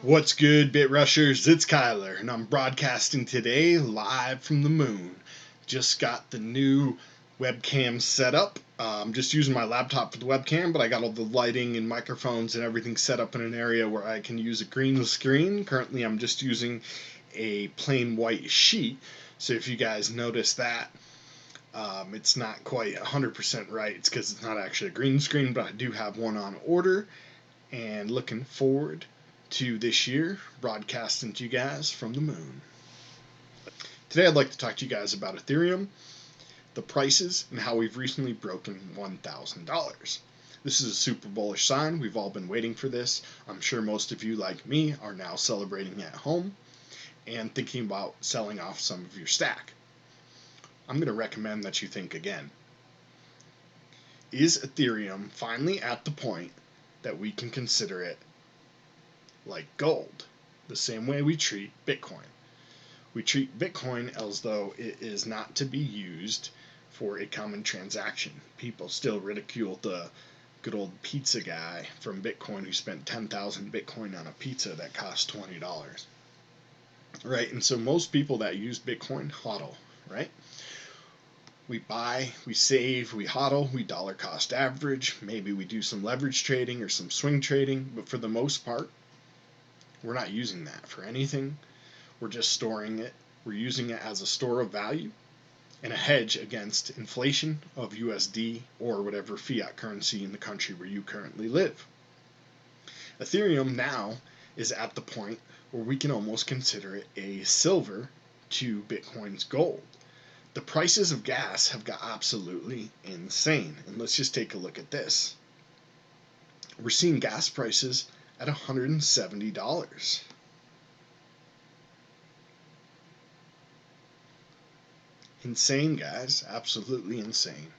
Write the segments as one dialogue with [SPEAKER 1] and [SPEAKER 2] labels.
[SPEAKER 1] What's good, Bit Rushers? It's Kyler, and I'm broadcasting today live from the moon. Just got the new webcam set up. I'm just using my laptop for the webcam, but I got all the lighting and microphones and everything set up in an area where I can use a green screen. Currently, I'm just using a plain white sheet, so if you guys notice that, it's not quite 100% right. It's because it's not actually a green screen, but I do have one on order, and looking forward to this year broadcasting to you guys from the moon. Today I'd like to talk to you guys about Ethereum, the prices, and how we've recently broken $1,000. This is a super bullish sign. We've all been waiting for this. I'm sure most of you, like me, are now celebrating at home and thinking about selling off some of your stack. I'm going to recommend that you think again. Is Ethereum finally at the point that we can consider it like gold, the same way we treat Bitcoin? We treat Bitcoin as though it is not to be used for a common transaction. People still ridicule the good old pizza guy from Bitcoin who spent 10,000 Bitcoin on a pizza that cost $20. Right? And so most people that use Bitcoin hodl, right? We buy, we save, we hodl, we dollar cost average. Maybe we do some leverage trading or some swing trading, but for the most part, we're not using that for anything. We're just storing it. We're using it as a store of value and a hedge against inflation of USD or whatever fiat currency in the country where you currently live. Ethereum now is at the point where we can almost consider it a silver to Bitcoin's gold. The prices of gas have got absolutely insane. And let's just take a look at this. We're seeing gas prices at $170. Insane, guys. Absolutely insane.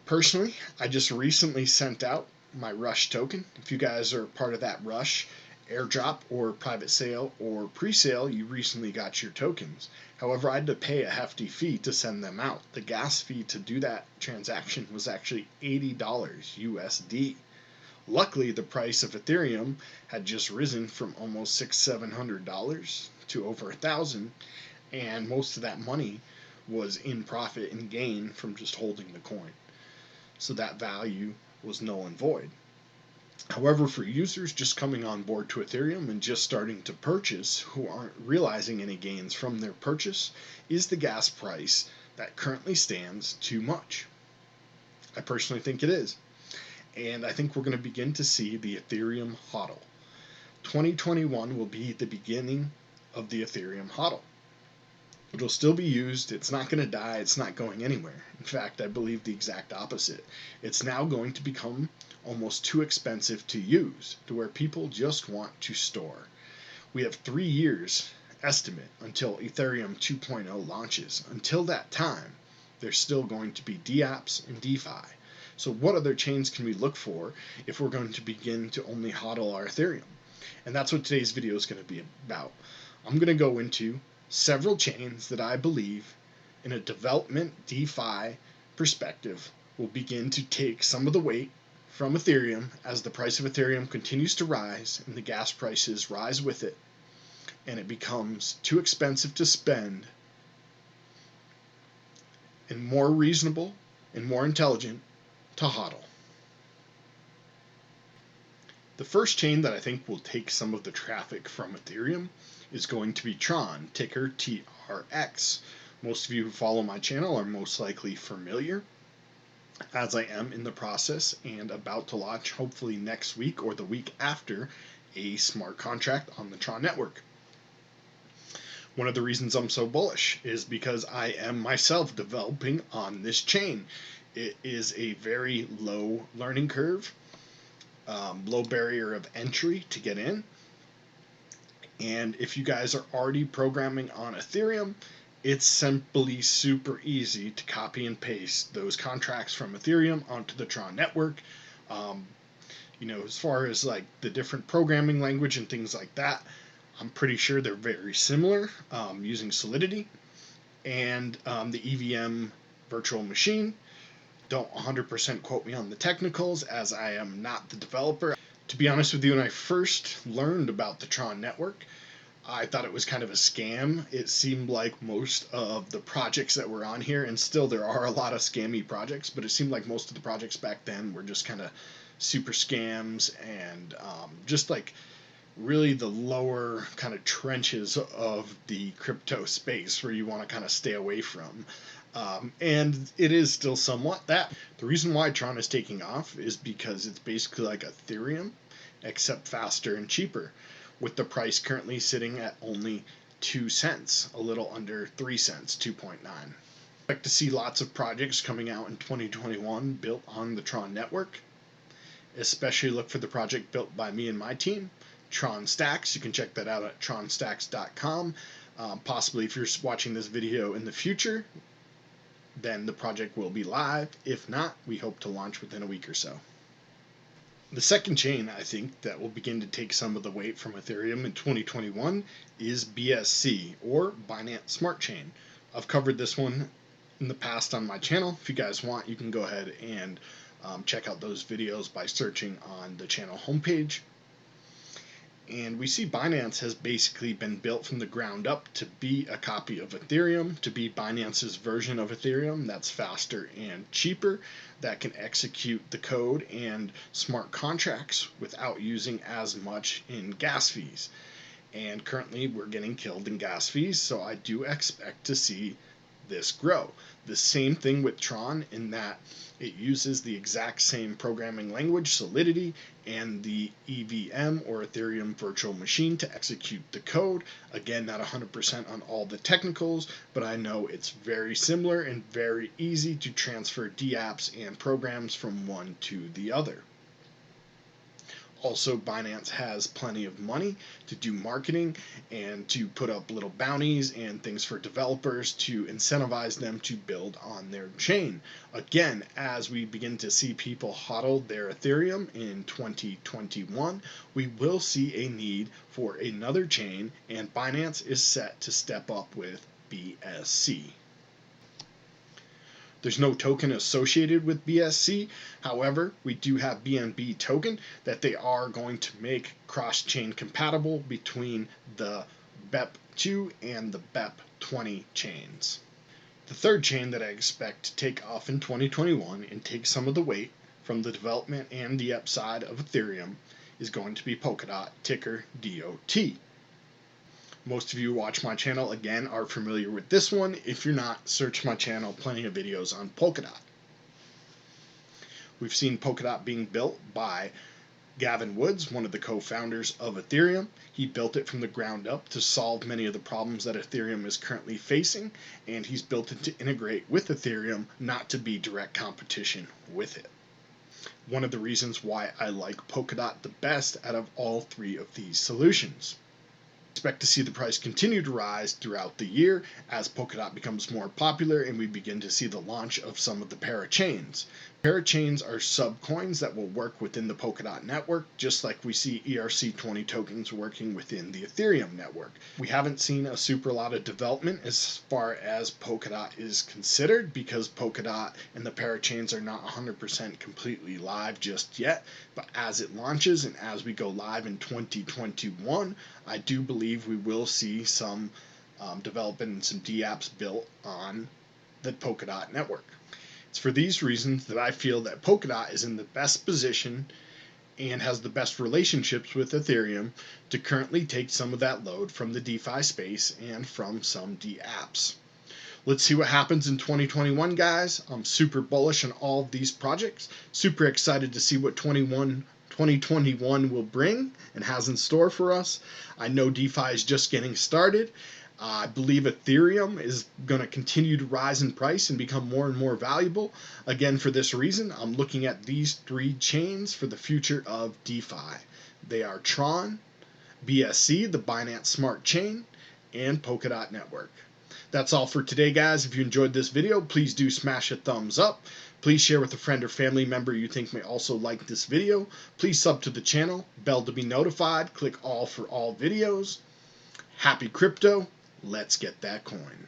[SPEAKER 1] Personally, I just recently sent out my Rush token. If you guys are part of that Rush airdrop or private sale or pre-sale, you recently got your tokens. However, I had to pay a hefty fee to send them out. The gas fee to do that transaction was actually $80 USD. Luckily, the price of Ethereum had just risen from almost $600-700 to over $1,000, and most of that money was in profit and gain from just holding the coin. So that value was null and void. However, for users just coming on board to Ethereum and just starting to purchase who aren't realizing any gains from their purchase, is the gas price that currently stands too much? I personally think it is. And I think we're going to begin to see the Ethereum hodl. 2021 will be the beginning of the Ethereum hodl. It'll still be used. It's not going to die. It's not going anywhere. In fact, I believe the exact opposite. It's now going to become almost too expensive to use, to where people just want to store. We have 3 years estimate until Ethereum 2.0 launches. Until that time, there's still going to be dApps and DeFi. So what other chains can we look for if we're going to begin to only hodl our Ethereum? And that's what today's video is going to be about. I'm going to go into several chains that I believe, in a development DeFi perspective, will begin to take some of the weight from Ethereum as the price of Ethereum continues to rise and the gas prices rise with it, and it becomes too expensive to spend and more reasonable and more intelligent to hodl. The first chain that I think will take some of the traffic from Ethereum is going to be Tron, ticker TRX. Most of you who follow my channel are most likely familiar, as I am in the process and about to launch, hopefully next week or the week after, a smart contract on the Tron Network. One of the reasons I'm so bullish is because I am myself developing on this chain. It is a very low learning curve, low barrier of entry to get in. And if you guys are already programming on Ethereum, it's simply super easy to copy and paste those contracts from Ethereum onto the Tron network. As far as like the different programming language and things like that, I'm pretty sure they're very similar, using Solidity and the EVM virtual machine. Don't 100% quote me on the technicals, as I am not the developer. To be honest with you, when I first learned about the Tron Network, I thought it was kind of a scam. It seemed like most of the projects that were on here, and still there are a lot of scammy projects, but it seemed like most of the projects back then were just kind of super scams and just like really the lower kind of trenches of the crypto space where you want to kind of stay away from. And it is still somewhat that. The reason why Tron is taking off is because it's basically like Ethereum, except faster and cheaper, with the price currently sitting at only 2 cents, a little under 3 cents, 2.9. Expect to see lots of projects coming out in 2021 built on the Tron network. Especially look for the project built by me and my team, Tron Stacks. You can check that out at tronstacks.com. Possibly if you're watching this video in the future, then the project will be live. If not, we hope to launch within a week or so. The second chain, I think, that will begin to take some of the weight from Ethereum in 2021 is BSC, or Binance Smart Chain. I've covered this one in the past on my channel. If you guys want, you can go ahead and check out those videos by searching on the channel homepage. And we see Binance has basically been built from the ground up to be a copy of Ethereum, to be Binance's version of Ethereum that's faster and cheaper, that can execute the code and smart contracts without using as much in gas fees. And currently we're getting killed in gas fees, so I do expect to see this grow. The same thing with Tron, in that it uses the exact same programming language, Solidity, and the EVM, or Ethereum Virtual Machine, to execute the code. Again, not 100% on all the technicals, but I know it's very similar and very easy to transfer dApps and programs from one to the other. Also, Binance has plenty of money to do marketing and to put up little bounties and things for developers to incentivize them to build on their chain. Again, as we begin to see people hodl their Ethereum in 2021, we will see a need for another chain, and Binance is set to step up with BSC. There's no token associated with BSC. However, we do have BNB token that they are going to make cross-chain compatible between the BEP2 and the BEP20 chains. The third chain that I expect to take off in 2021 and take some of the weight from the development and the upside of Ethereum is going to be Polkadot, ticker DOT. Most of you who watch my channel, again, are familiar with this one. If you're not, search my channel, plenty of videos on Polkadot. We've seen Polkadot being built by Gavin Woods, one of the co-founders of Ethereum. He built it from the ground up to solve many of the problems that Ethereum is currently facing, and he's built it to integrate with Ethereum, not to be direct competition with it. One of the reasons why I like Polkadot the best out of all three of these solutions. Expect to see the price continue to rise throughout the year as Polkadot becomes more popular and we begin to see the launch of some of the parachains. Parachains are subcoins that will work within the Polkadot network, just like we see ERC20 tokens working within the Ethereum network. We haven't seen a super lot of development as far as Polkadot is considered, because Polkadot and the parachains are not 100% completely live just yet. But as it launches and as we go live in 2021, I do believe we will see some development and some dApps built on the Polkadot network. It's for these reasons that I feel that Polkadot is in the best position and has the best relationships with Ethereum to currently take some of that load from the DeFi space and from some dApps. Let's see what happens in 2021, guys. I'm super bullish on all of these projects. Super excited to see what 2021 will bring and has in store for us. I know DeFi is just getting started. I believe Ethereum is going to continue to rise in price and become more and more valuable. Again, for this reason, I'm looking at these three chains for the future of DeFi. They are Tron, BSC, the Binance Smart Chain, and Polkadot Network. That's all for today, guys. If you enjoyed this video, please do smash a thumbs up. Please share with a friend or family member you think may also like this video. Please sub to the channel, bell to be notified, click all for all videos. Happy crypto. Let's get that coin.